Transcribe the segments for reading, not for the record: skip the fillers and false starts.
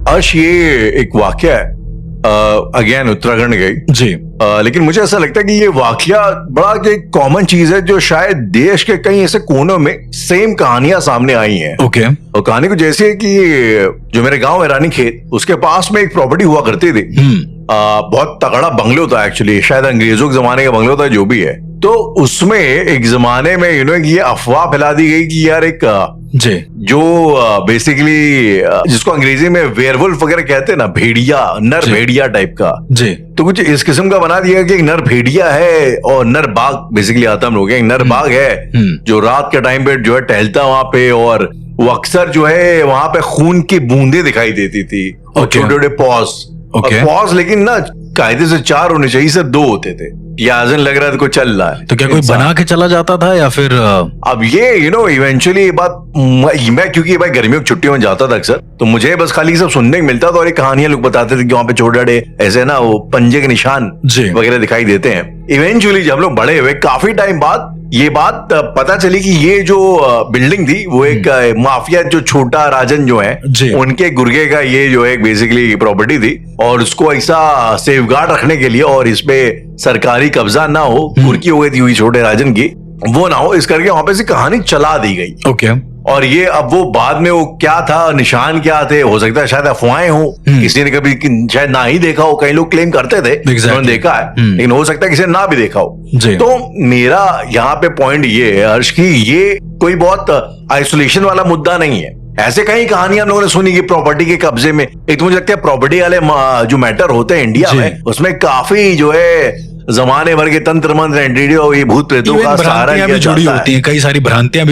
अर्श, ये एक वाकया है, अगेन उत्तराखंड गई जी। लेकिन मुझे ऐसा लगता है कि ये वाकया बड़ा एक कॉमन चीज है जो शायद देश के कई ऐसे कोनों में सेम कहानियां सामने आई हैं। ओके। और कहानी कुछ ऐसी है कि जो मेरे गांव है रानीखेत, उसके पास में एक प्रॉपर्टी हुआ करती थी। बहुत तगड़ा बंगलो था एक्चुअली, शायद अंग्रेजों के जमाने का बंगलो था, जो भी है। तो उसमें एक जमाने में ये अफवाह फैला दी गई कि यार एक जी, जो बेसिकली जिसको अंग्रेजी में वेयरवुल्फ वगैरह कहते हैं ना, भेड़िया, नर भेड़िया टाइप का जी, तो कुछ इस किस्म का बना दिया कि एक नर भेड़िया है और नर बाघ, बेसिकली आता हम लोग एक नर बाघ है जो रात के टाइम पे जो है टहलता वहां पे, और वो अक्सर जो है वहां पे खून की बूंदे दिखाई देती थी और छोटे छोटे पॉज, लेकिन ना कायदे से 4 होने चाहिए, सिर्फ 2 होते थे। याजन लग रहा था कोई चल रहा है। तो क्या कोई बना के चला जाता था या फिर अब ये इवेंचुअली ये बात, मैं क्योंकि भाई गर्मियों की छुट्टियों में जाता था अक्सर, तो मुझे बस खाली सब सुनने को मिलता था और ये कहानियां लोग बताते थे कि वहां पे छोटे ऐसे ना वो पंजे के निशान वगैरह दिखाई देते हैं। इवेंचुअली जब लोग बड़े हुए काफी टाइम बाद ये बात पता चली कि ये जो बिल्डिंग थी वो एक माफिया, जो छोटा राजन जो है उनके गुर्गे का ये जो है बेसिकली प्रॉपर्टी थी, और उसको ऐसा सेफगार्ड रखने के लिए और इसपे सरकारी कब्जा ना हो, कुर्की हो गई थी हुई छोटे राजन की, वो ना हो, इस करके वहां पे से कहानी चला दी गई। ओके। और ये अब वो बाद में वो क्या था, निशान क्या थे, हो सकता है शायद अफवाहें हो, किसी ने कभी शायद ना ही देखा हो, कई लोग क्लेम करते थे उन्होंने देखा है, लेकिन हो सकता है किसी ने ना भी देखा हो। तो मेरा यहाँ पे पॉइंट ये है हर्ष की, ये कोई बहुत आइसोलेशन वाला मुद्दा नहीं है। ऐसे कई कहानियां हम लोगों ने सुनी कि प्रॉपर्टी के कब्जे में, एक तो मुझे लगता है प्रॉपर्टी वाले जो मैटर होते हैं इंडिया में, उसमें काफी जो है जमाने भर के तंत्र मंत्र एंटिटी और ये भूत प्रेतों का सहारा लिया जाता है। कई सारी भ्रांतियां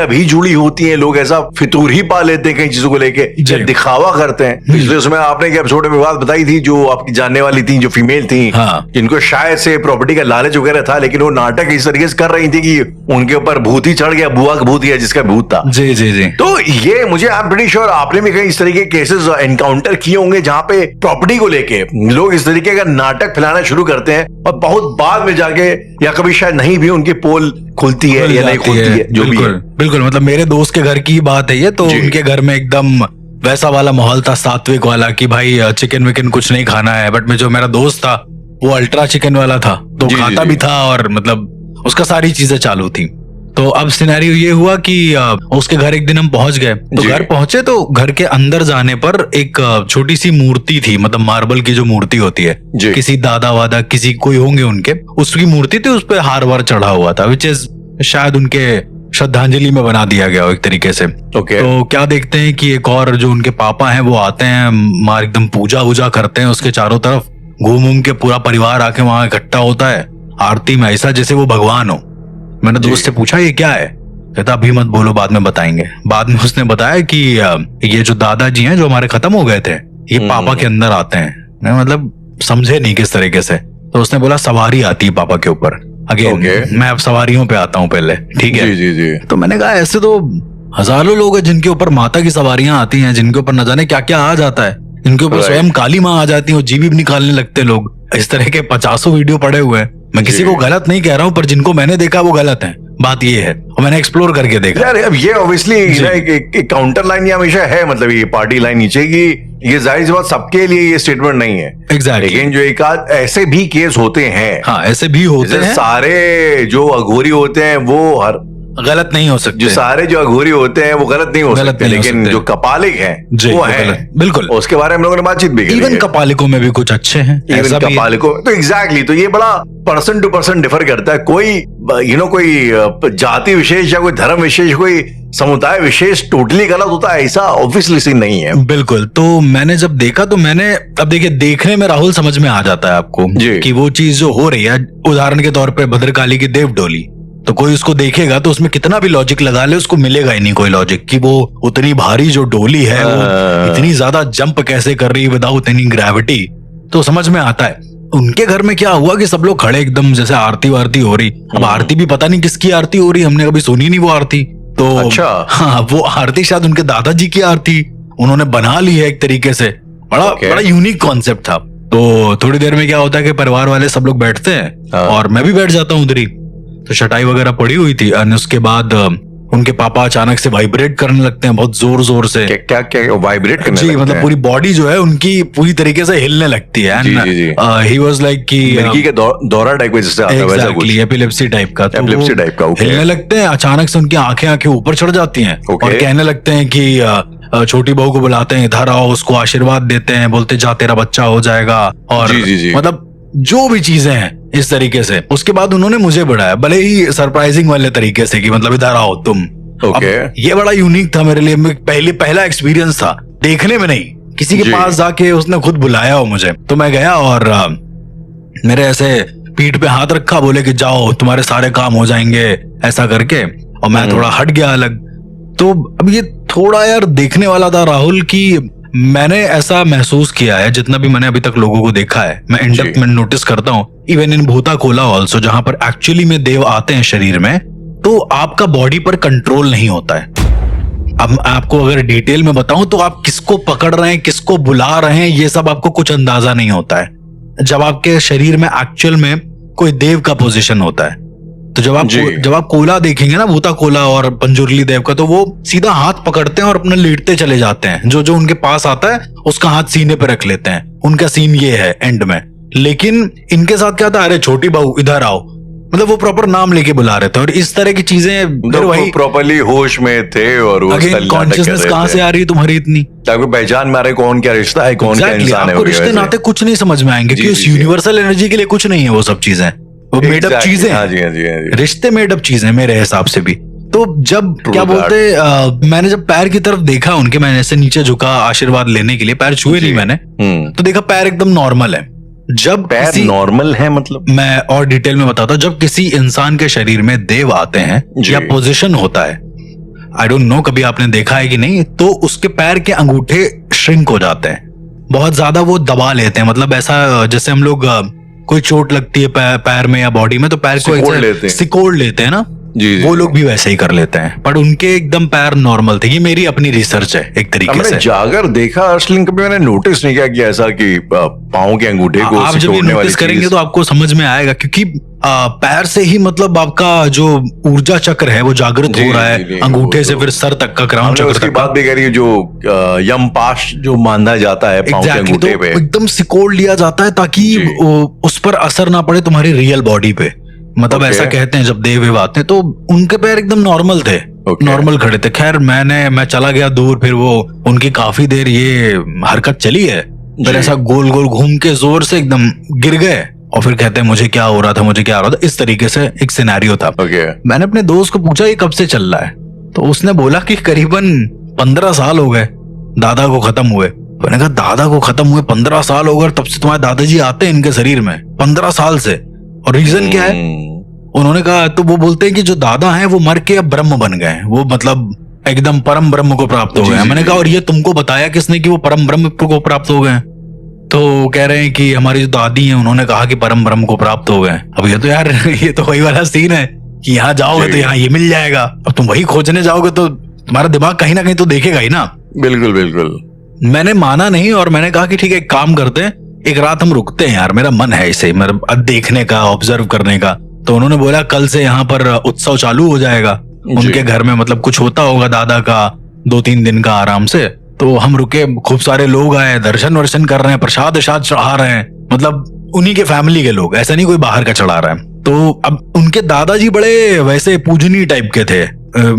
भी जुड़ी होती हैं। लोग ऐसा फितूर ही पा लेते हैं कई चीजों को लेके, जब दिखावा करते हैं। पिछले उसमें आपने एक एपिसोड में बात बताई थी, जो आपकी जानने वाली थी, जो फीमेल थी, जिनको शायद से प्रॉपर्टी का लालच वगैरह था, लेकिन वो नाटक इस तरीके से कर रही थी कि उनके ऊपर भूत ही चढ़ गया, बुआ का भूत, या जिसका भूत था। जी जी जी। तो ये मुझे आई एम प्रीटी श्योर आपने भी कई इस तरीके के केसेस एनकाउंटर किए होंगे जहां पे प्रॉपर्टी को लेके लोग इस तरीके का नाटक फैलाना शुरू करते हैं और बहुत बाद में जाके, या कभी शायद नहीं भी, उनकी पोल खुलती है या नहीं खुलती है, जो भी है। बिल्कुल, मतलब मेरे दोस्त के घर की बात है ये, तो उनके घर में एकदम वैसा वाला माहौल था, सात्विक वाला, कि भाई चिकन विकन कुछ नहीं खाना है। बट में जो मेरा दोस्त था वो अल्ट्रा चिकन वाला था, तो खाता भी था और मतलब उसका सारी चीजें चालू थी। तो अब सिनेरियो ये हुआ कि उसके घर एक दिन हम पहुंच गए, तो घर पहुंचे तो घर के अंदर जाने पर एक छोटी सी मूर्ति थी, मतलब मार्बल की जो मूर्ति होती है, किसी दादा वादा किसी कोई होंगे उनके, उसकी मूर्ति थी, उस पे हार वार चढ़ा हुआ था, विच इज शायद उनके श्रद्धांजलि में बना दिया गया एक तरीके से। तो क्या देखते हैं कि एक और जो उनके पापा हैं वो आते हैं, मार एकदम पूजा वूजा करते हैं उसके चारों तरफ, घूम घूम के पूरा परिवार आके वहां इकट्ठा होता है आरती में, ऐसा जैसे वो भगवान हो। मैंने दोस्त से पूछा ये क्या है, कहता अभी मत बोलो, बाद में बताएंगे। बाद में उसने बताया कि ये जो दादाजी हैं जो हमारे खत्म हो गए थे, ये पापा के अंदर आते हैं। मैं मतलब समझे नहीं किस तरीके से, तो उसने बोला सवारी आती है पापा के ऊपर। मैं अब सवारियों पे आता हूँ पहले, ठीक है। जी जी। तो मैंने कहा ऐसे तो हजारों लोग हैं जिनके ऊपर माता की सवारियां आती हैं, जिनके ऊपर न जाने क्या क्या आ जाता है, इनके ऊपर स्वयं काली माँ आ जाती है और जीवी भी निकालने लगते लोग। इस तरह के 50 वीडियो पड़े हुए हैं। मैं किसी को गलत नहीं कह रहा हूँ, पर जिनको मैंने देखा वो गलत है, बात ये है, और मैंने एक्सप्लोर करके देखा। यार अब ये ऑब्वियसली एक काउंटर लाइन ये हमेशा है, मतलब ये पार्टी लाइन नीचे की, ये जाहिर सी बात सबके लिए ये स्टेटमेंट नहीं है। एग्जैक्टली। लेकिन जो एक आध ऐसे भी केस होते हैं, हाँ ऐसे भी होते हैं, सारे जो अघोरी होते हैं वो हर गलत नहीं हो सकते, जो सारे जो अघोरी होते हैं वो गलत नहीं हो सकते, लेकिन जो कपालिक हैं वो हैं, बिल्कुल, उसके बारे में हम लोगों ने बातचीत भी की। इवन कपालिकों में भी कुछ अच्छे हैं, इवन कपालिकों तो एग्जैक्टली। तो ये बड़ा पर्सन टू पर्सन डिफर करता है। कोई कोई जाति विशेष या कोई धर्म विशेष, कोई समुदाय विशेष टोटली गलत होता है, ऐसा ऑब्वियसली सीन नहीं है। बिल्कुल। तो मैंने जब देखा तो मैंने, अब देखिए देखने में राहुल समझ में आ जाता है आपको कि वो चीज जो हो रही है, उदाहरण के तौर पे भद्रकाली की देव डोली, तो कोई उसको देखेगा तो उसमें कितना भी लॉजिक लगा ले उसको मिलेगा ही नहीं कोई लॉजिक, कि वो उतनी भारी जो डोली है वो इतनी ज्यादा जंप कैसे कर रही है विदाउट एनी ग्रेविटी। तो समझ में आता है। उनके घर में क्या हुआ कि सब लोग खड़े एकदम जैसे आरती वारती हो रही। अब आरती भी पता नहीं किसकी आरती हो रही, हमने कभी सुनी नहीं वो आरती। तो अच्छा, हाँ वो आरती शायद उनके दादाजी की आरती उन्होंने बना ली है एक तरीके से। बड़ा यूनिक कॉन्सेप्ट था। तो थोड़ी देर में क्या होता है कि परिवार वाले सब लोग बैठते हैं और मैं भी बैठ जाता हूँ उधर ही। तो शटाई वगैरह पड़ी हुई थी और उसके बाद उनके पापा अचानक से वाइब्रेट करने लगते हैं बहुत जोर जोर से। क्या क्या वाइब्रेट करने जी, लगते मतलब हैं? पूरी बॉडी जो है उनकी पूरी तरीके से हिलने लगती है। जी, जी, जी। ही वाज लाइक कि मिर्गी के दौरा टाइप जैसे आता है वैसा कुछ। एपिलेप्सी टाइप का। तो एपिलेप्सी वो टाइप का, ओके। हिलने लगते हैं, अचानक से उनकी आंखें ऊपर चढ़ जाती हैं ओके। और कहने लगते हैं कि छोटी बहू को बुलाते हैं, इधर आओ, उसको आशीर्वाद देते हैं, बोलते जा तेरा बच्चा हो जाएगा। और जी, जी, जी। मतलब जो भी चीजें हैं इस तरीके से। उसके बाद उन्होंने मुझे बुलाया, भले ही सरप्राइजिंग वाले तरीके से कि मतलब इधर आओ तुम। ओके। अब ये बड़ा यूनिक था मेरे लिए, पहला एक्सपीरियंस था, देखने में नहीं, किसी के पास जाके उसने खुद बुलाया हो मुझे। तो मैं गया और मेरे ऐसे पीठ पे हाथ रखा, बोले कि जाओ तुम्हारे सारे काम हो जाएंगे, ऐसा करके। और मैं थोड़ा हट गया अलग। तो अब ये थोड़ा यार देखने वाला था राहुल, कि मैंने ऐसा महसूस किया है, जितना भी मैंने अभी तक लोगों को देखा है, मैं इंडेप्थ में नोटिस करता हूँ, इवन इन भूता कोला ऑल्सो, जहां पर एक्चुअली में देव आते हैं शरीर में, तो आपका बॉडी पर कंट्रोल नहीं होता है। अब आपको अगर डिटेल में बताऊं तो आप किसको पकड़ रहे हैं, किसको बुला रहे हैं, ये सब आपको कुछ अंदाजा नहीं होता है जब आपके शरीर में एक्चुअल में कोई देव का पोजीशन होता है। तो जब आप कोला देखेंगे ना, भूता कोला और पंजुर्ली देव का, तो वो सीधा हाथ पकड़ते हैं और अपना लेटते चले जाते हैं। जो जो उनके पास आता है उसका हाथ सीने पे रख लेते हैं। उनका सीन ये है एंड में। लेकिन इनके साथ क्या था, अरे छोटी बहू इधर आओ, मतलब वो प्रॉपर नाम लेके बुला रहे थे। और इस तरह की चीजें वही प्रॉपरली होश में थे। और कॉन्शियसनेस कहाँ से आ रही है तुम्हारी इतनी? आपको पहचान में आ रही कौन क्या रिश्ता है, कौन क्या इंसान है। आपको रिश्ते नाते कुछ नहीं समझ में आएंगे, क्योंकि उस यूनिवर्सल एनर्जी के लिए कुछ नहीं है वो सब चीजें, वो मेड अप चीजें हैं। रिश्ते मेड अप चीजें मेरे हिसाब से भी। तो जब क्या बोलते, मैंने जब पैर की तरफ देखा उनके, मैंने ऐसे नीचे झुका आशीर्वाद लेने के लिए, पैर छुए नहीं मैंने, तो देखा पैर एकदम नॉर्मल है। जब पैर नॉर्मल है मतलब, मैं और डिटेल में बताता हूँ, जब किसी इंसान के शरीर में देव आते हैं या पोजीशन होता है, आई डोंट नो कभी आपने देखा है कि नहीं, तो उसके पैर के अंगूठे श्रिंक हो जाते हैं, बहुत ज्यादा वो दबा लेते हैं। मतलब ऐसा जैसे हम लोग कोई चोट लगती है पैर में या बॉडी में, तो पैर को सिकोड़ लेते हैं ना, वो लोग भी वैसे ही कर लेते हैं। पर उनके एकदम पैर नॉर्मल थे। ये मेरी अपनी रिसर्च है एक तरीके से। जागर देखा असलिन, कभी मैंने नोटिस नहीं किया कि ऐसा कि पाँव के अंगूठे को आप जब नोटिस करेंगे तो आपको समझ में आएगा, क्योंकि पैर से ही मतलब आपका जो ऊर्जा चक्र है वो जागृत हो रहा है, अंगूठे से फिर सर तक का क्राउन चक्र तक। बात भी करी जो यम पाश जो मानना जाता है पाँव के अंगूठे पे, एकदम सिकोड़ लिया जाता है ताकि उस पर असर ना पड़े तुम्हारी रियल बॉडी पे। मतलब ऐसा कहते हैं जब देव आते हैं, तो उनके पैर एकदम नॉर्मल थे, नॉर्मल खड़े थे। खैर मैं चला गया दूर, फिर वो उनकी काफी देर ये हरकत चली है, फिर ऐसा गोल गोल घूम के जोर से एकदम गिर गए और फिर कहते हैं मुझे क्या हो रहा था। इस तरीके से एक सिनेरियो था। मैंने अपने दोस्त को पूछा ये कब से चल रहा है, तो उसने बोला कि करीबन 15 साल हो गए दादा को खत्म हुए। मैंने कहा दादा को खत्म हुए 15 साल हो गए, तब से तुम्हारे दादाजी आते हैं इनके शरीर में 15 साल से, और रीजन क्या है? उन्होंने कहा, तो वो बोलते हैं कि जो दादा हैं वो मर के अब ब्रह्म बन गए, वो मतलब एकदम परम ब्रह्म को प्राप्त हो गए। मैंने कहा और ये तुमको बताया किसने कि वो परम ब्रह्म को प्राप्त हो गए? तो कह रहे हैं कि हमारी जो दादी हैं उन्होंने कहा कि परम ब्रह्म को प्राप्त हो गए। अब ये तो यार ये तो वही वाला सीन है कि यहाँ जाओगे तो यहाँ ये मिल जाएगा, अब तुम वही खोजने जाओगे तो तुम्हारा दिमाग कहीं ना कहीं तो देखेगा ही ना। बिल्कुल बिल्कुल। मैंने माना नहीं और मैंने कहा कि ठीक है एक काम करते हैं, एक रात हम रुकते हैं यार, मेरा मन है इसे मेरा देखने का, ऑब्जर्व करने का। तो उन्होंने बोला कल से यहाँ पर उत्सव चालू हो जाएगा उनके घर में, मतलब कुछ होता होगा दादा का 2-3 दिन का आराम से। तो हम रुके, खूब सारे लोग आए, दर्शन वर्शन कर रहे हैं, प्रसाद चढ़ा रहे हैं, मतलब उन्हीं के फैमिली के लोग, ऐसा नहीं कोई बाहर का चढ़ा रहा है। तो अब उनके दादाजी बड़े वैसे पूजनीय टाइप के थे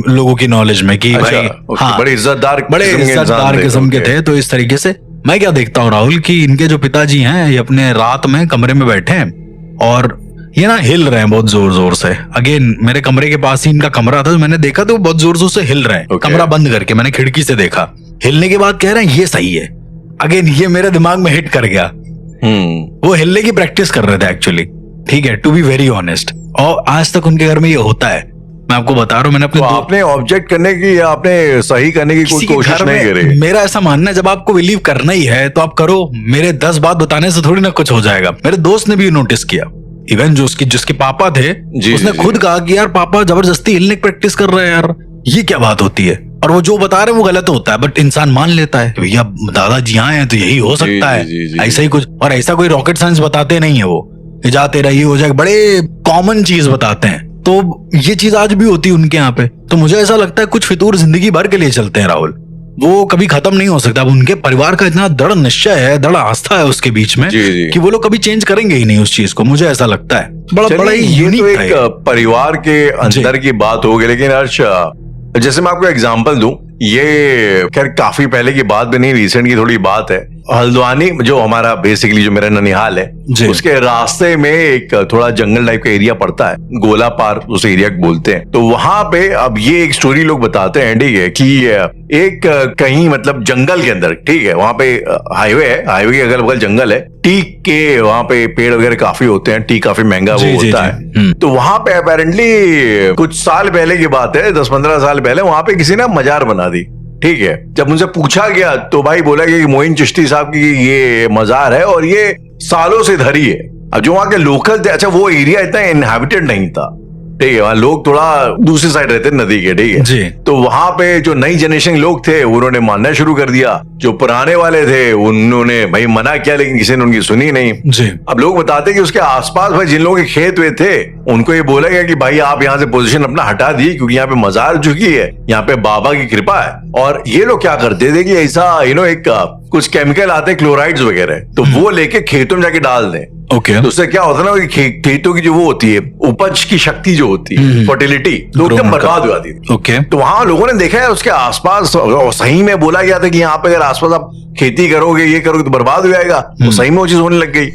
लोगों की नॉलेज में कि भाई हाँ बड़े इज्जतदार किस्म के थे। तो इस तरीके से मैं क्या देखता हूँ राहुल कि इनके जो पिताजी हैं ये अपने रात में कमरे में बैठे हैं और ये ना हिल रहे हैं बहुत जोर जोर से। अगेन मेरे कमरे के पास ही इनका कमरा था, तो मैंने देखा तो बहुत जोर जोर से हिल रहे हैं। कमरा बंद करके मैंने खिड़की से देखा, हिलने के बाद कह रहे हैं ये सही है। अगेन ये मेरे दिमाग में हिट कर गया। वो हिलने की प्रैक्टिस कर रहे थे एक्चुअली, ठीक है, टू बी वेरी ऑनेस्ट। और आज तक उनके घर में ये होता है, मैं आपको बता रहा हूँ। मैंने आपने ऑब्जेक्ट करने की या आपने सही करने की कोई कोशिश नहीं करी? मेरा ऐसा मानना है जब आपको बिलीव करना ही है तो आप करो। मेरे 10 बात बताने से थोड़ी ना कुछ हो जाएगा। मेरे दोस्त ने भी नोटिस किया, इवन जो जिसके पापा थे उसने खुद कहा कि यार पापा जबरदस्ती हिलने की प्रैक्टिस कर रहे हैं यार, ये क्या बात होती है। और वो जो बता रहे हैं वो गलत होता है, बट इंसान मान लेता है भैया दादाजी आए हैं तो यही हो सकता है, ऐसा ही कुछ। और ऐसा कोई रॉकेट साइंस बताते नहीं है वो, जाते रहिए हो जाएगा, बड़े कॉमन चीज बताते हैं। तो ये चीज आज भी होती है उनके यहाँ पे। तो मुझे ऐसा लगता है कुछ फितूर जिंदगी भर के लिए चलते हैं राहुल, वो कभी खत्म नहीं हो सकता। अब उनके परिवार का इतना दृढ़ निश्चय है, दृढ़ आस्था है उसके बीच में कि वो लोग कभी चेंज करेंगे ही नहीं उस चीज को, मुझे ऐसा लगता है। बड़ा ही यूनिक तो एक परिवार के अंदर की बात हो गई। लेकिन हर्ष, जैसे मैं आपको एग्जांपल दूं, ये खैर काफी पहले की बात भी नहीं, रिसेंट की थोड़ी बात है। हल्द्वानी जो हमारा बेसिकली जो मेरा ननिहाल है, उसके रास्ते में एक थोड़ा जंगल टाइप का एरिया पड़ता है, गोला पार उस एरिया को बोलते हैं। तो वहां पे अब ये एक स्टोरी लोग बताते हैं, ठीक है, कि एक कहीं मतलब जंगल के अंदर, ठीक है, वहां पे हाईवे है, हाईवे के अगल बगल जंगल है, टीक के वहां पे पेड़ वगैरह काफी होते हैं, टीक काफी महंगा वो होता है। तो वहां पे अपेरेंटली कुछ साल पहले की बात है, 10-15 साल पहले, वहां पे किसी ने मजार बना दी, ठीक है। जब उनसे पूछा गया तो भाई बोला कि मोइन चिश्ती साहब की ये मजार है और ये सालों से धरी है। अब जो वहां के लोकल थे, अच्छा वो एरिया इतना इनहैबिटेड नहीं था, ठीक है, वहां लोग थोड़ा दूसरी साइड रहते नदी के, ठीक है जी। तो वहां पे जो नई जनरेशन लोग थे उन्होंने मानना शुरू कर दिया, जो पुराने वाले थे उन्होंने भाई मना किया, लेकिन किसी ने उनकी सुनी नहीं जी। अब लोग बताते कि उसके आसपास भाई जिन लोगों के खेत हुए थे उनको ये बोला गया कि भाई आप यहाँ से पोजीशन अपना हटा दिए, क्योंकि यहाँ पे मजार चुकी है, यहाँ पे बाबा की कृपा है। और ये लोग क्या करते थे कि ऐसा एक कुछ केमिकल आते हैं, क्लोराइड्स वगैरह, तो वो लेके खेतों में जाके डाल दें। ओके। तो उससे क्या होता है ना कि खेतों की जो वो होती है, उपज की शक्ति जो होती है, फर्टिलिटी, तो एकदम बर्बाद हो जाती थी। ओके। तो वहां लोगों ने देखा है उसके आसपास, सही में बोला गया था कि यहाँ पे अगर आसपास आप खेती करोगे, ये करोगे तो बर्बाद हो जाएगा। तो सही में वो चीज होने लग गई।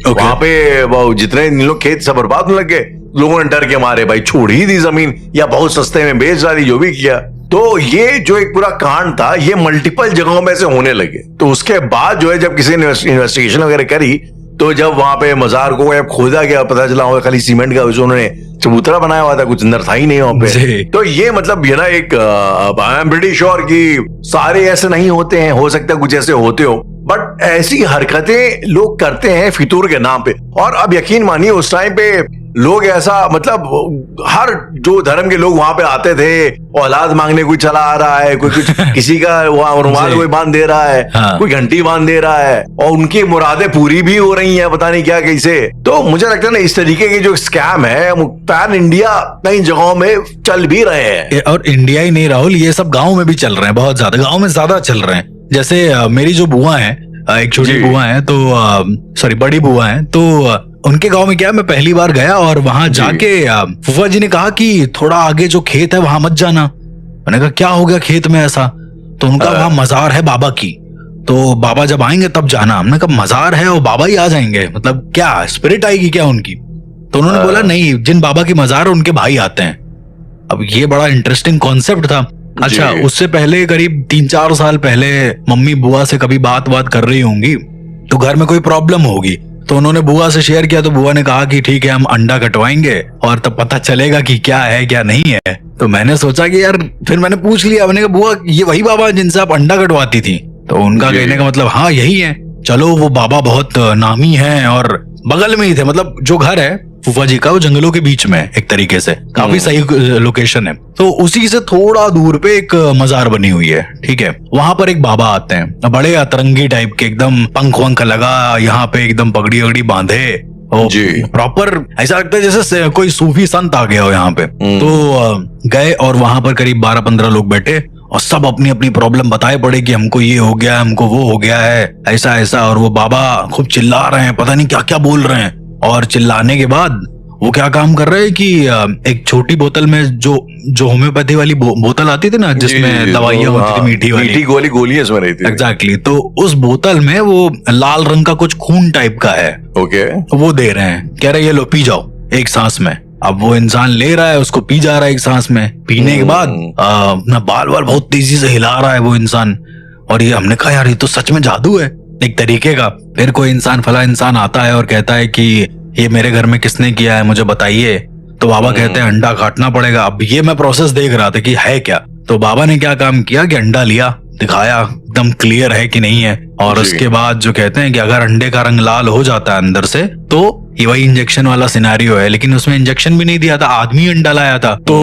वहां पे जितने लोग खेत सब बर्बाद होने लग गए। लोगों ने डर के मारे भाई छोड़ ही दी जमीन, या बहुत सस्ते में बेच डाली, जो भी किया। तो ये जो एक पूरा कांड था, ये मल्टीपल जगहों में से होने लगे। तो उसके बाद जो है जब किसी ने इन्वेस्टिगेशन वगैरह करी, तो जब वहां पे मजार को खोदा गया, पता चला होगा खाली सीमेंट का उन्होंने चबूतरा बनाया हुआ था, कुछ अंदर था ही नहीं वहां पे। तो ये मतलब ये ना एक आई एम प्रीटी श्योर कि सारे ऐसे नहीं होते हैं, हो सकता है कुछ ऐसे होते हो, बट ऐसी हरकतें लोग करते हैं फितूर के नाम पे। और अब यकीन मानिए उस टाइम पे लोग ऐसा मतलब हर जो धर्म के लोग वहां पे आते थे, औलाद मांगने कोई चला आ रहा है, कोई कुछ किसी का वहां रुमाल कोई बांध दे रहा है, कोई घंटी बांध दे रहा है, और उनकी मुरादें पूरी भी हो रही हैं, पता नहीं क्या कैसे। तो मुझे लगता है ना इस तरीके के जो स्कैम है पैन इंडिया कई जगहों में चल भी रहे हैं। और इंडिया ही नहीं राहुल, ये सब गाँव में भी चल रहे हैं, बहुत ज्यादा गाँव में ज्यादा चल रहे हैं। जैसे मेरी जो बुआ है, एक छोटी बुआ है, तो सॉरी बड़ी बुआ है, तो उनके गांव में क्या, मैं पहली बार गया और वहां जाके फूफा जी ने कहा कि थोड़ा आगे जो खेत है वहां मत जाना। मैंने कहा क्या हो गया खेत में ऐसा? तो उनका वहां मजार है बाबा की, तो बाबा जब आएंगे तब जाना। हमने कहा मजार है और बाबा ही आ जाएंगे, मतलब क्या स्पिरिट आएगी क्या उनकी? तो उन्होंने बोला नहीं, जिन बाबा की मजार है उनके भाई आते हैं। अब ये बड़ा इंटरेस्टिंग कॉन्सेप्ट था। अच्छा, उससे पहले करीब 3-4 साल पहले मम्मी बुआ से कभी बात कर रही होंगी, तो घर में कोई प्रॉब्लम होगी, तो उन्होंने बुआ से शेयर किया, तो बुआ ने कहा कि ठीक है हम अंडा कटवाएंगे और तब पता चलेगा कि क्या है क्या नहीं है। तो मैंने सोचा कि यार, फिर मैंने पूछ लिया, मैंने कहा बुआ ये वही बाबा जिनसे आप अंडा कटवाती थी? तो उनका कहने का मतलब हाँ यही है। चलो, वो बाबा बहुत नामी है और बगल में ही थे, मतलब जो घर है फूफा जी का वो जंगलों के बीच में एक तरीके से, काफी सही लोकेशन है। तो उसी से थोड़ा दूर पे एक मजार बनी हुई है, ठीक है। वहां पर एक बाबा आते हैं, बड़े अतरंगी टाइप के, एकदम पंख वंख लगा, यहाँ पे एकदम पगड़ी वगड़ी बांधे, प्रॉपर ऐसा लगता है जैसे कोई सूफी संत आ गया हो यहाँ पे। तो गए और वहां पर करीब 12-15 लोग बैठे और सब अपनी अपनी प्रॉब्लम बताए पड़े कि हमको ये हो गया, हमको वो हो गया है, ऐसा ऐसा। और वो बाबा खूब चिल्ला रहे हैं, पता नहीं क्या क्या बोल रहे हैं। और चिल्लाने के बाद वो क्या काम कर रहे हैं कि एक छोटी बोतल में जो होम्योपैथी वाली बोतल आती थी ना, जिसमें दवाइयां होती थी, मीठी वाली गोलियां इसमें रहती थी। एग्जैक्टली। तो उस बोतल में वो लाल रंग का कुछ खून टाइप का है, ओके, वो दे रहे हैं, कह रहे ये लो पी जाओ एक सांस में। अब वो इंसान ले रहा है, उसको पी जा रहा है एक सांस में। पीने के बाद अपना बाल बहुत तेजी से हिला रहा है वो इंसान। और ये हमने कहा यार ये तो सच में जादू है एक तरीके का। फिर कोई फला इंसान आता है और कहता है कि ये मेरे घर में किसने किया है, मुझे बताइए। तो बाबा कहते हैं अंडा काटना पड़ेगा। अब ये मैं प्रोसेस देख रहा था कि है क्या। तो बाबा ने क्या काम किया कि अंडा लिया, दिखाया एकदम क्लियर है कि नहीं है। और उसके बाद जो कहते हैं कि अगर अंडे का रंग लाल हो जाता है अंदर से, तो ये वही इंजेक्शन वाला सिनेरियो है। लेकिन उसमें इंजेक्शन भी नहीं दिया था, आदमी अंडा लाया था। तो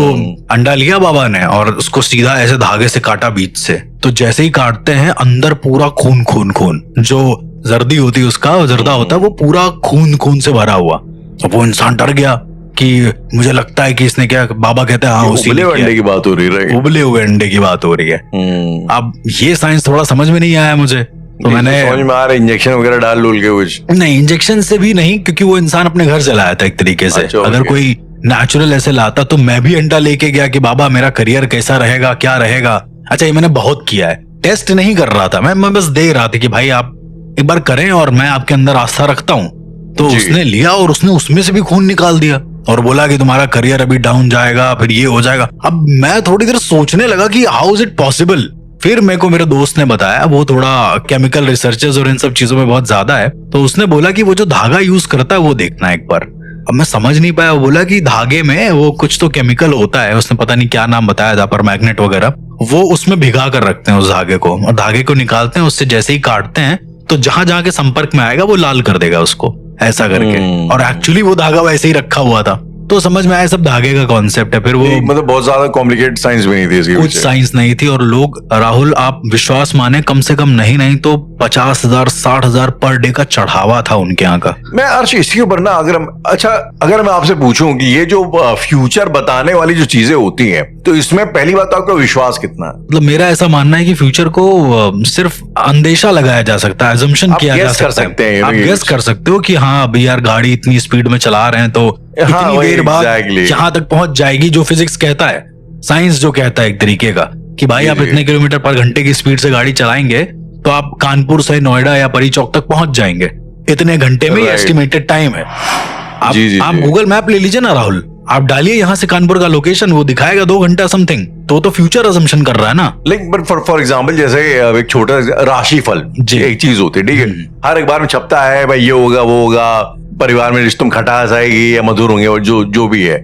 अंडा लिया बाबा ने और उसको सीधा ऐसे धागे से काटा बीच से। तो जैसे ही काटते हैं अंदर पूरा खून खून खून, जो जर्दी होती है उसका जर्दा होता है वो पूरा खून खून से भरा हुआ। अब वो इंसान डर गया, कि मुझे लगता है कि इसने क्या, बाबा कहते हैं हाँ उसी उबले ने हुए किया अंडे की बात हो रही है। उबले हुए अंडे की बात हो रही है। अब ये साइंस थोड़ा समझ में नहीं आया मुझे, तो मैंने समझ में आ रहा है इंजेक्शन वगैरह डाल डूल के कुछ। नहीं, इंजेक्शन से भी नहीं, क्योंकि वो इंसान अपने घर से लाया था एक तरीके से। अच्छा, अगर कोई नेचुरल ऐसे लाता तो मैं भी अंडा लेके गया कि बाबा मेरा करियर कैसा रहेगा, क्या रहेगा। अच्छा, ये मैंने बहुत किया है, टेस्ट नहीं कर रहा था मैं बस दे रहा था कि भाई आप एक बार करें और मैं आपके अंदर आस्था रखता हूँ। तो उसने लिया और उसने उसमें से भी खून निकाल दिया और बोला कि तुम्हारा करियर अभी डाउन जाएगा, फिर ये हो जाएगा। अब मैं थोड़ी देर सोचने लगा कि हाउ इज इट पॉसिबल। फिर मेरे को मेरे दोस्त ने बताया, वो थोड़ा केमिकल रिसर्चेस और इन सब चीजों में बहुत ज्यादा है, तो उसने बोला कि वो जो धागा यूज करता है वो देखना एक बार। अब मैं समझ नहीं पाया, वो बोला कि धागे में वो कुछ तो केमिकल होता है, उसने पता नहीं क्या नाम बताया था, पर मैग्नेट वगैरह, वो उसमें भिगा कर रखते हैं उस धागे को, और धागे को निकालते हैं, उससे जैसे ही काटते हैं तो जहां जहां के संपर्क में आएगा वो लाल कर देगा उसको, ऐसा करके। और एक्चुअली वो धागा वैसे ही रखा हुआ था, तो समझ में आया सब धागे का कॉन्सेप्ट है। फिर वो मतलब बहुत ज्यादा कॉम्प्लिकेटेड साइंस भी नहीं थी इसकी, कुछ साइंस नहीं थी। और लोग, राहुल आप विश्वास माने, कम से कम नहीं तो 50,000 60,000 पर डे का चढ़ावा था उनके यहाँ का। मैं अर्श इसके ऊपर ना अगर मैं आपसे पूछूं कि ये जो फ्यूचर बताने वाली जो चीजें होती हैं, तो इसमें पहली बात तो आपका विश्वास कितना है? मतलब मेरा ऐसा मानना है कि फ्यूचर को सिर्फ अंदेशा लगाया जा सकता है, अजम्पशन किया जा सकता है। आप गेस कर सकते हो कि हाँ अभी यार गाड़ी इतनी स्पीड में चला रहे हैं तो इतनी देर बाद यहाँ तक पहुंच जाएगी, जो फिजिक्स कहता है, साइंस जो कहता है एक तरीके का, कि भाई आप इतने किलोमीटर पर घंटे की स्पीड से गाड़ी चलाएंगे तो आप कानपुर से नोएडा या परी चौक तक पहुंच जाएंगे इतने घंटे में, एस्टिमेटेड टाइम है। आप गूगल मैप ले लीजिए ना राहुल, आप डालिए यहाँ से कानपुर का लोकेशन, वो दिखाएगा 2 घंटा समथिंग, तो फ्यूचर अजम्पशन कर रहा है ना। लेकिन फॉर एग्जांपल जैसे एक छोटा राशिफल एक चीज होती है, ठीक है, हर एक बार में छपता है भाई ये होगा वो होगा, परिवार में रिश्तों खटास आएगी या मधुर होंगे, और जो भी है।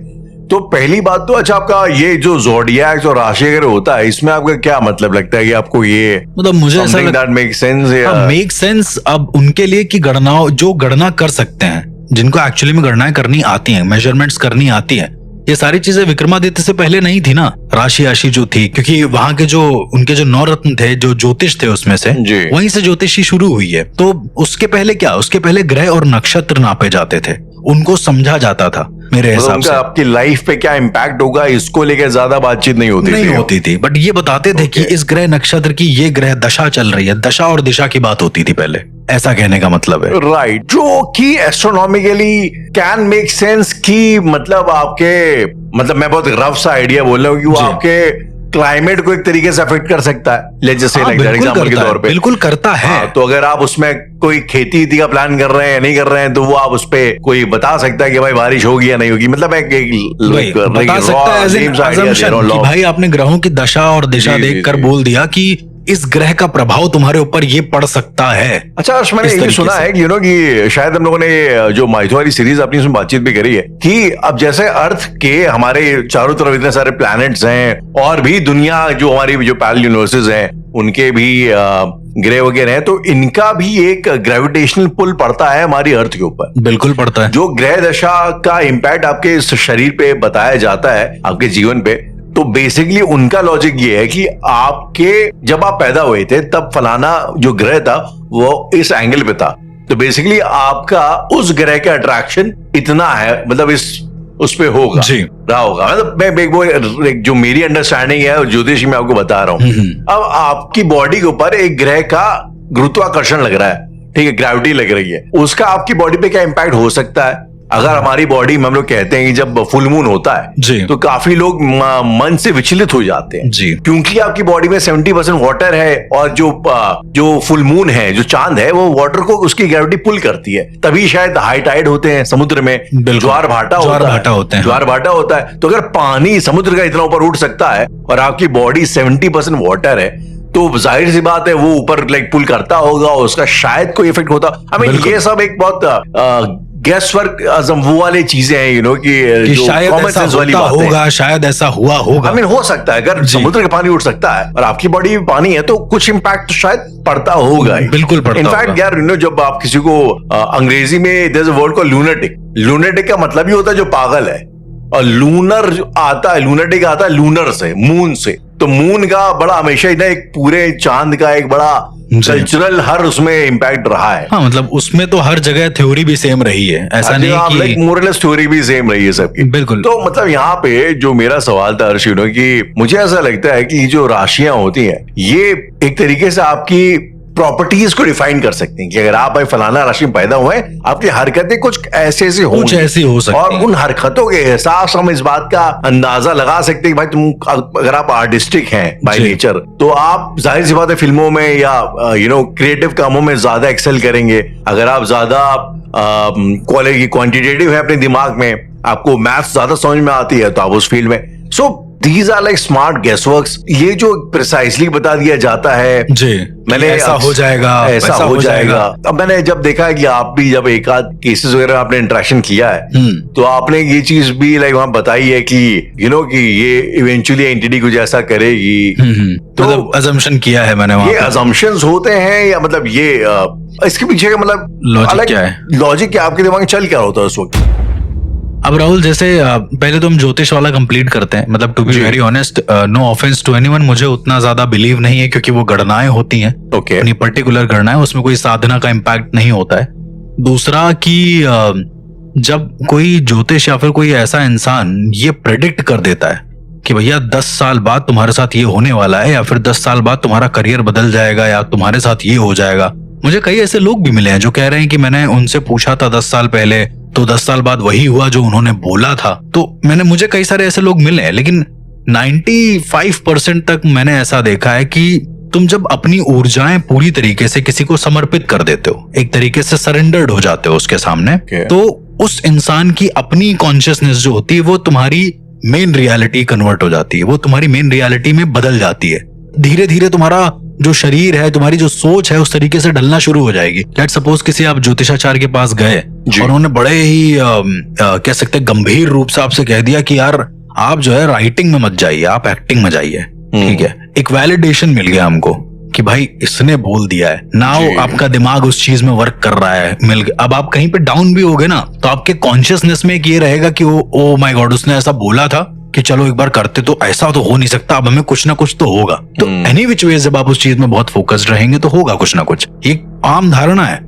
तो पहली बात तो अच्छा, आपका ये जो ज़ोडिएक और राशि वगैरह होता है, इसमें आपका क्या मतलब लगता है कि आपको ये, मतलब मुझे ऐसा that make sense make sense अब उनके लिए कि गणना कर सकते हैं, जिनको एक्चुअली में गणनाएं करनी आती हैं, मेजरमेंट्स करनी आती हैं, ये सारी चीजें विक्रमादित्य से पहले नहीं थी ना। राशि जो थी, क्योंकि वहां के जो उनके जो 9 रत्न थे, जो ज्योतिष थे उसमें से, वहीं से ज्योतिषी शुरू हुई है। तो उसके पहले क्या, उसके पहले ग्रह और नक्षत्र नापे जाते थे, उनको समझा जाता था मेरे हिसाब से। आपकी लाइफ पे क्या इम्पैक्ट होगा इसको लेकर ज्यादा बातचीत नहीं होती थी, बट ये बताते थे कि इस ग्रह नक्षत्र की ये ग्रह दशा चल रही है, दशा और दिशा की बात होती थी पहले, ऐसा कहने का मतलब है। राइट, जो कि एस्ट्रोनॉमिकली कैन मेक सेंस की, मतलब आपके, मतलब मैं बहुत रफ सा आइडिया बोल रहा हूँ कि वो आपके क्लाइमेट को एक तरीके से अफेक्ट कर सकता है, let's just say like that, example के तौर पे बिल्कुल करता है। तो अगर आप उसमें कोई खेती का प्लान कर रहे हैं या नहीं कर रहे हैं, तो वो आप उस पे कोई बता सकता है कि भाई बारिश होगी या नहीं होगी, मतलब बता सकता है कि भाई आपने ग्रहों की दशा और दिशा देखकर बोल दिया कि इस ग्रह का प्रभाव तुम्हारे ऊपर ये पड़ सकता है। अच्छा, मैंने ये सुना है कि कि शायद हम लोगों ने जो माइथो वाली सीरीज अपनी उसमें बातचीत भी करी है कि अब जैसे अर्थ के हमारे चारों तरफ इतने सारे प्लैनेट्स हैं, और भी दुनिया जो हमारी जो पैरेलल यूनिवर्सेस हैं उनके भी ग्रह वगैरह हैं, तो इनका भी एक ग्रेविटेशनल पुल पड़ता है हमारी अर्थ के ऊपर। बिल्कुल पड़ता है। जो ग्रह दशा का इम्पैक्ट आपके शरीर पे बताया जाता है, आपके जीवन पे, तो बेसिकली उनका लॉजिक ये है कि आपके जब आप पैदा हुए थे तब फलाना जो ग्रह था वो इस एंगल पे था, तो बेसिकली आपका उस ग्रह का अट्रैक्शन इतना है, मतलब उस पे होगा रहा होगा। मतलब मैं जो मेरी अंडरस्टैंडिंग है ज्योतिषी में आपको बता रहा हूँ। अब आपकी बॉडी के ऊपर एक ग्रह का गुरुत्वाकर्षण लग रहा है, ठीक है, ग्रेविटी लग रही है, उसका आपकी बॉडी पे क्या इम्पैक्ट हो सकता है? अगर हमारी बॉडी में हम लोग कहते हैं कि जब फुल मून होता है तो काफी लोग मन से विचलित हो जाते हैं जी, क्योंकि आपकी बॉडी में 70% वाटर है, और जो फुल मून है, जो चांद है, वो वाटर को उसकी ग्रेविटी पुल करती है, तभी शायद हाई टाइड होते हैं समुद्र में, ज्वार भाटा होता है। तो अगर पानी समुद्र का इतना ऊपर उठ सकता है और आपकी बॉडी 70% वाटर है, तो जाहिर सी बात है वो ऊपर पुल करता होगा, उसका शायद कोई इफेक्ट होता। ये सब एक बहुत गैस वर्क वो वाले चीजें हैं, कि शायद ऐसा वाली होगा, शायद ऐसा हुआ होगा। हो सकता है, अगर समुद्र का पानी उठ सकता है और आपकी बॉडी में पानी है तो कुछ इम्पैक्ट तो शायद पड़ता होगा। बिल्कुल पड़ता होगा। इनफैक्ट यार जब आप किसी को अंग्रेजी में there is a word called lunatic का मतलब ही होता है जो पागल है, और लूनर आता है, लूनटिक आता है लूनर से, मून से। तो मून का बड़ा हमेशा ही ना एक पूरे चांद का एक बड़ा कल्चरल हर उसमें इम्पैक्ट रहा है। हाँ, मतलब उसमें तो हर जगह थ्योरी भी सेम रही है, ऐसा नहीं कि मोरलेस थ्योरी भी सेम रही है सबकी। बिल्कुल। तो मतलब यहाँ पे जो मेरा सवाल था अर्श, कि मुझे ऐसा लगता है कि जो राशियां होती हैं ये एक तरीके से आपकी प्रॉपर्टीज को डिफाइन कर सकती हैं कि अगर आप भाई फलाना राशि में पैदा हुए, आपकी हरकतें कुछ ऐसी हो सकती और उन हरकतों के हिसाब से हम इस बात का अंदाजा लगा सकते हैं कि भाई तुम अगर आप आर्टिस्टिक हैं बाय नेचर, तो आप जाहिर सी बात है फिल्मों में या क्रिएटिव कामों में ज्यादा एक्सेल करेंगे। अगर आप ज्यादा क्वालिटी क्वांटिटेटिव है अपने दिमाग में, आपको मैथ्स ज्यादा समझ में आती है, तो आप उस फील्ड में। So these are like smart guessworks. ये जो प्रिसाइसली बता दिया जाता है जी, मैंने ऐसा हो जाएगा, ऐसा हो जाएगा। अब मैंने जब देखा है कि आप भी जब एक आध केसेस वगैरह आपने इंटरेक्शन किया है, तो आपने ये चीज भी लाइक वहां बताई है कि कि ये इवेंचुअली एंटिटी कुछ ऐसा करेगी। तो मतलब अजम्पशन किया है मैंने वहां। ये अजम्पशंस होते हैं या मतलब ये इसके पीछे का मतलब लॉजिक क्या है? लॉजिक क्या आपके दिमाग में चल क्या होता है उस वक्त? अब राहुल, जैसे पहले तो हम ज्योतिष वाला कंप्लीट करते हैं। मतलब to be very honest, no offence to anyone, मुझे उतना ज्यादा बिलीव नहीं है, क्योंकि वो गणनाएं होती हैं। ओके। अपनी पर्टिकुलर गणनाएं, उसमें कोई साधना का इम्पैक्ट नहीं होता है। दूसरा कि जब कोई ज्योतिष या फिर कोई ऐसा इंसान ये प्रेडिक्ट कर देता है कि भैया 10 साल बाद तुम्हारे साथ ये होने वाला है, या फिर 10 साल बाद तुम्हारा करियर बदल जाएगा, या तुम्हारे साथ ये हो जाएगा। मुझे कई ऐसे लोग भी मिले हैं जो कह रहे हैं कि मैंने उनसे पूछा था 10 साल पहले, तो 10 साल बाद वही हुआ जो उन्होंने बोला था। तो मुझे कई सारे ऐसे लोग मिले हैं, लेकिन 95% तक मैंने ऐसा देखा है कि तुम जब अपनी ऊर्जाएं पूरी तरीके से किसी को समर्पित कर देते हो, एक तरीके से सरेंडर्ड हो जाते हो उसके सामने, तो उस इंसान की अपनी कॉन्शियसनेस जो होती है वो तुम्हारी मेन रियलिटी कन्वर्ट हो जाती है, वो तुम्हारी मेन रियलिटी में बदल जाती है। धीरे धीरे तुम्हारा जो शरीर है, तुम्हारी जो सोच है, उस तरीके से ढलना शुरू हो जाएगी। लेट्स सपोज किसी आप ज्योतिषाचार्य के पास गए और उन्होंने बड़े ही कह सकते हैं गंभीर रूप से आपसे कह दिया कि यार आप जो है राइटिंग में मत जाइए, आप एक्टिंग में जाइए। ठीक है, एक वैलिडेशन मिल गया हमको कि भाई इसने बोल दिया है, नाउ आपका दिमाग उस चीज में वर्क कर रहा है, मिल गया। अब आप कहीं पे डाउन भी होगे ना, तो आपके कॉन्शियसनेस में ये रहेगा कि ओ माय गॉड, उसने ऐसा बोला था कि चलो एक बार करते, तो ऐसा तो हो नहीं सकता, अब हमें कुछ ना कुछ तो होगा। तो एनी विच वे जब आप उस चीज में बहुत फोकस्ड रहेंगे तो होगा कुछ ना कुछ। एक आम धारणा है।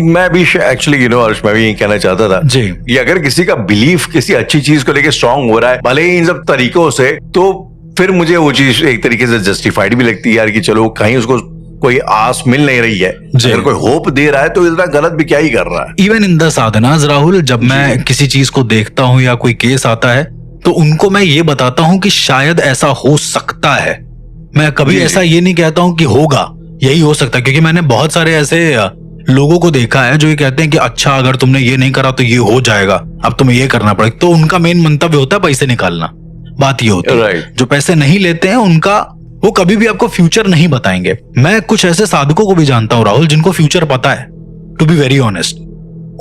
मैं भी एक्चुअली मैं भी यही कहना चाहता था जी, कि अगर किसी का बिलीफ किसी अच्छी चीज को लेकर स्ट्रांग हो रहा है, भले ही इन सब तरीकों से, तो फिर मुझे वो चीज एक तरीके से जस्टिफाइड भी लगती है यार, कि चलो कहीं उसको कोई आस मिल नहीं रही है, अगर कोई होप दे रहा है तो इतना गलत भी क्या ही कर रहा है। इवन इन द साधनास राहुल, जब मैं किसी चीज को देखता हूँ या कोई केस आता है, तो उनको मैं ये बताता हूं कि शायद ऐसा हो सकता है। मैं कभी ऐसा ये नहीं कहता हूं कि होगा, यही हो सकता है, क्योंकि मैंने बहुत सारे ऐसे लोगों को देखा है जो ये कहते हैं कि अच्छा अगर तुमने ये नहीं करा तो ये हो जाएगा, अब तुम्हें ये करना पड़ेगा। तो उनका मेन मंतव्य होता है पैसे निकालना। बात ये होती है, जो पैसे नहीं लेते हैं उनका, वो कभी भी आपको फ्यूचर नहीं बताएंगे। मैं कुछ ऐसे साधकों को भी जानता हूं राहुल, जिनको फ्यूचर पता है, टू बी वेरी ऑनेस्ट,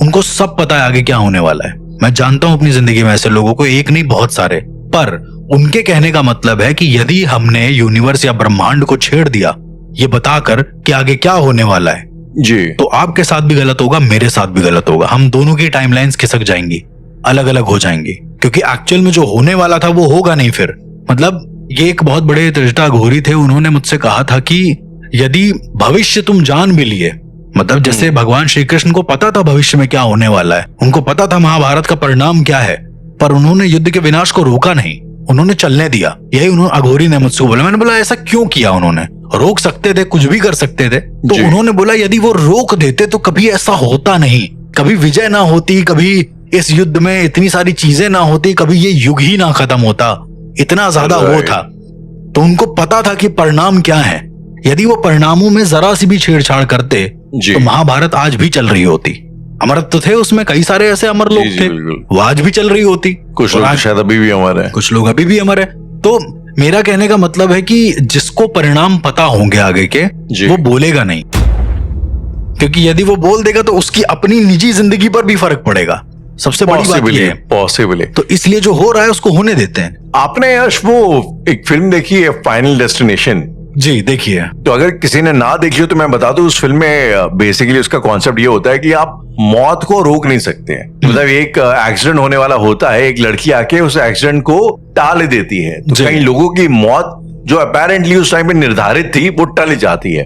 उनको सब पता है आगे क्या होने वाला है। मैं जानता हूं अपनी जिंदगी में ऐसे लोगों को, एक नहीं बहुत सारे। पर उनके कहने का मतलब है कि यदि हमने यूनिवर्स या ब्रह्मांड को छेड़ दिया ये बताकर कि आगे क्या होने वाला है जी, तो आपके साथ भी गलत होगा, मेरे साथ भी गलत होगा। हम दोनों की टाइमलाइंस खिसक जाएंगी, अलग अलग हो जाएंगी, क्योंकि एक्चुअल में जो होने वाला था वो होगा नहीं। फिर मतलब ये एक बहुत बड़े त्रिष्टा घोरी थे, उन्होंने मुझसे कहा था कि यदि भविष्य तुम जान भी लिए, मतलब जैसे भगवान श्री कृष्ण को पता था भविष्य में क्या होने वाला है, उनको पता था महाभारत का परिणाम क्या है, पर उन्होंने युद्ध के विनाश को रोका नहीं, उन्होंने चलने दिया। यही उन्होंने अघोरी ने मुझसे बोला। मैंने बोला ऐसा क्यों किया? उन्होंने रोक सकते थे, कुछ भी कर सकते थे। तो उन्होंने बोला यदि वो रोक देते तो कभी ऐसा होता नहीं, कभी विजय ना होती, कभी इस युद्ध में इतनी सारी चीजें ना होती, कभी ये युग ही ना खत्म होता, इतना ज्यादा वो था। तो उनको पता था कि परिणाम क्या है। यदि वो परिणामों में जरा सी भी छेड़छाड़ करते तो महाभारत आज भी चल रही होती। अमर तो थे उसमें, कई सारे ऐसे अमर लोग थे, वो आज भी चल रही होती। कुछ लोग शायद अभी भी अमर है, कुछ लोग अभी भी अमर है। तो मेरा कहने का मतलब है कि जिसको परिणाम पता होंगे आगे के, वो बोलेगा नहीं, क्योंकि यदि वो बोल देगा तो उसकी अपनी निजी जिंदगी पर भी फर्क पड़ेगा। सबसे बड़ी बात ये है, पॉसिबल है। तो इसलिए जो हो रहा है उसको होने देते हैं। आपने यश वो एक फिल्म देखी है फाइनल डेस्टिनेशन, जी देखिए। तो अगर किसी ने ना देखी हो तो मैं बता दूं, उस फिल्म में बेसिकली उसका कॉन्सेप्ट ये होता है कि आप मौत को रोक नहीं सकते हैं। मतलब एक एक्सीडेंट होने वाला होता है, एक लड़की आके उस एक्सीडेंट को टाल देती है, तो कई लोगों की मौत जो अपेरेंटली उस टाइम पे निर्धारित थी वो टल जाती है।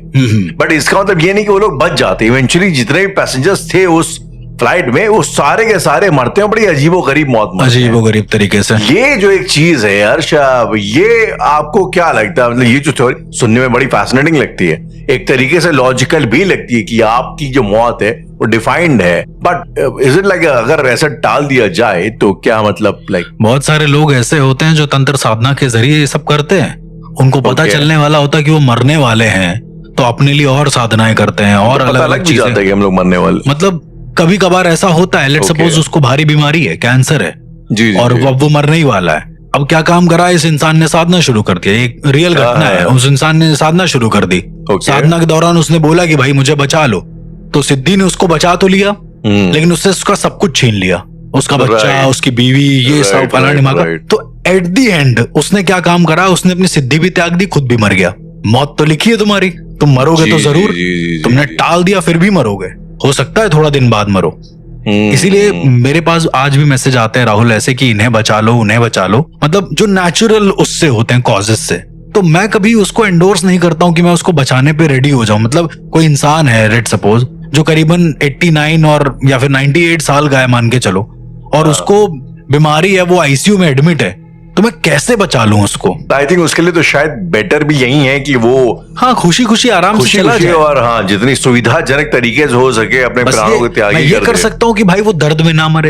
बट इसका मतलब ये नहीं कि वो लोग बच जाते। इवेंचुअली जितने भी पैसेंजर्स थे उस फ्लाइट में वो सारे के सारे मरते हैं, बड़ी अजीबोगरीब मौत मरते हैं, अजीबोगरीब तरीके से। ये जो एक चीज है हर्ष, ये आपको क्या लगता है? मतलब ये जो थ्योरी सुनने में बड़ी फैसिनेटिंग लगती है, एक तरीके से लॉजिकल भी लगती है कि आपकी जो मौत है वो डिफाइंड है, बट इज इट लाइक अगर ऐसा टाल दिया जाए तो क्या मतलब लाइक? बहुत सारे लोग ऐसे होते हैं जो तंत्र साधना के जरिए ये सब करते हैं। उनको पता चलने वाला होता है कि वो मरने वाले हैं, तो अपने लिए और साधनाएं करते हैं और अलग अलग चीजें। जाता है कि हम लोग मरने वाले, मतलब कभी कभार ऐसा होता है, लेट सपोज उसको भारी बीमारी है, कैंसर है, जी, और वो मरने ही वाला है। अब क्या काम करा, इस इंसान ने साधना शुरू कर दिया। एक रियल घटना है, उस इंसान ने साधना शुरू कर दी। साधना के दौरान उसने बोला कि भाई मुझे बचा लो, तो सिद्धि ने उसको बचा तो लिया, लेकिन उससे उसका सब कुछ छीन लिया, उसका बच्चा, उसकी बीवी, ये सब फलाना। तो एट दी एंड उसने क्या काम करा, उसने अपनी सिद्धि भी त्याग दी, खुद भी मर गया। मौत तो लिखी है तुम्हारी, तुम मरोगे तो जरूर, तुमने टाल दिया फिर भी मरोगे, हो सकता है थोड़ा दिन बाद मरो। इसीलिए मेरे पास आज भी मैसेज आते हैं राहुल ऐसे कि इन्हें बचा लो, उन्हें बचा लो, मतलब जो नेचुरल उससे होते हैं कॉजेस से। तो मैं कभी उसको एंडोर्स नहीं करता हूं कि मैं उसको बचाने पे रेडी हो जाऊं। मतलब कोई इंसान है लेट सपोज जो करीबन 89 और या फिर 98 साल का है मान के चलो, और उसको बीमारी है, वो आईसीयू में एडमिट है, तो मैं कैसे बचा लूं उसको? आई थिंक उसके लिए तो शायद बेटर भी यही है कि वो खुशी खुशी आराम से चला जाए, और जितनी सुविधाजनक तरीके से हो सके अपने प्राणों को त्याग मैं ये कर सकता हूँ कि भाई वो दर्द में ना मरे,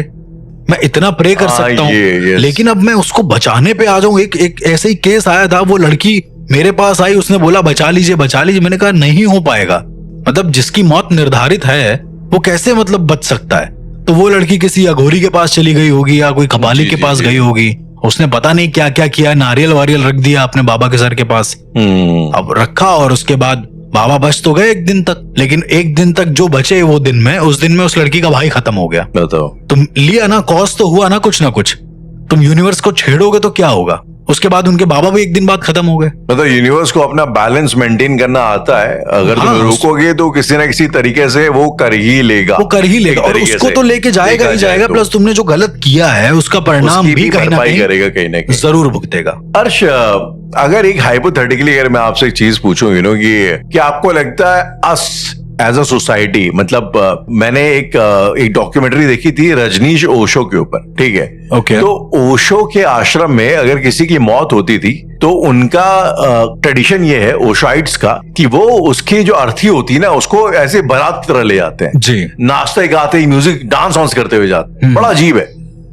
मैं इतना प्रे कर सकता हूँ। लेकिन अब मैं उसको बचाने पे आ जाऊं। एक ऐसे ही केस आया था, वो लड़की मेरे पास आई, उसने बोला बचा लीजिए बचा लीजिए, मैंने कहा नहीं हो पाएगा। मतलब जिसकी मौत निर्धारित है वो कैसे मतलब बच सकता है? तो वो लड़की किसी अघोरी के पास चली गई होगी या कोई कबाली के पास गई होगी, उसने पता नहीं क्या क्या किया, नारियल वारियल रख दिया अपने बाबा के सर के पास, अब रखा, और उसके बाद बाबा बच तो गए एक दिन तक, लेकिन एक दिन तक जो बचे वो दिन में, उस दिन में उस लड़की का भाई खत्म हो गया। बताओ, तुम लिया ना, कॉज तो हुआ ना कुछ। तुम यूनिवर्स को छेड़ोगे तो क्या होगा? उसके बाद उनके बाबा भी एक दिन बाद खत्म हो गए। मतलब यूनिवर्स को अपना बैलेंस मेंटेन करना आता है, अगर तुम रोकोगे तो किसी ना किसी तरीके से वो कर ही लेगा, और उसको तो लेके जाएगा ही जाएगा, प्लस तुमने जो गलत किया है उसका परिणाम भी कहीं ना कहीं जरूर भुगतेगा। अर्श, अगर एक हाइपोथेटिकली अगर मैं आपसे एक चीज पूछूं, कि आपको लगता है अस एज अ सोसाइटी, मतलब मैंने एक डॉक्यूमेंट्री देखी थी रजनीश ओशो के ऊपर, ठीक है? तो ओशो के आश्रम में अगर किसी की मौत होती थी तो उनका ट्रेडिशन ये है ओशोइट्स का कि वो उसकी जो अर्थी होती है ना उसको ऐसे बारात की तरह ले जाते हैं जी, नाचते गाते म्यूजिक डांस वांस करते हुए जाते हैं। बड़ा अजीब है,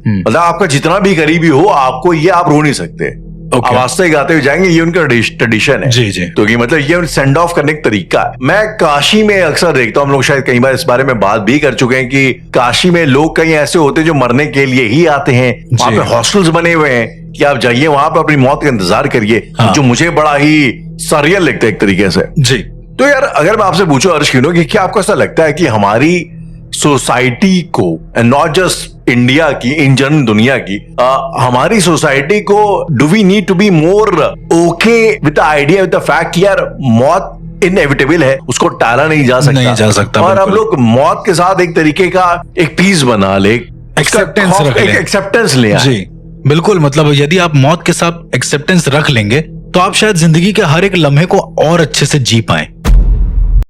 मतलब आपका जितना भी करीबी हो आपको ये आप रो नहीं सकते, आवाज़ गाते हुए जाएंगे, ये उनका ट्रेडिशन है। जी। तो ये मतलब ये सेंड ऑफ करने का तरीका है। मैं काशी में अक्सर देखता हूँ, हम लोग शायद कई बार इस बारे में बात भी कर चुके हैं कि काशी में लोग कई ऐसे होते हैं जो मरने के लिए ही आते हैं, वहां पे हॉस्टल्स बने हुए हैं कि आप जाइए वहां पे अपनी मौत का इंतजार करिए, जो मुझे बड़ा ही सरियल लगता है एक तरीके से जी। तो यार अगर मैं आपसे पूछूं अर्श कि क्या आपको ऐसा लगता है कि हमारी सोसाइटी को, नॉट जस्ट इंडिया की, इन जनरल दुनिया की, हमारी सोसाइटी को do we need to be more okay with the idea, with the fact यार मौत इनएविटेबल है, उसको टाला नहीं जा सकता, और हम लोग मौत के साथ एक तरीके का एक पीस बना ले, एक्सेप्टेंस ले जी बिल्कुल। मतलब यदि आप मौत के साथ एक्सेप्टेंस रख लेंगे तो आप शायद जिंदगी के हर एक लम्हे को और अच्छे से जी पाएं।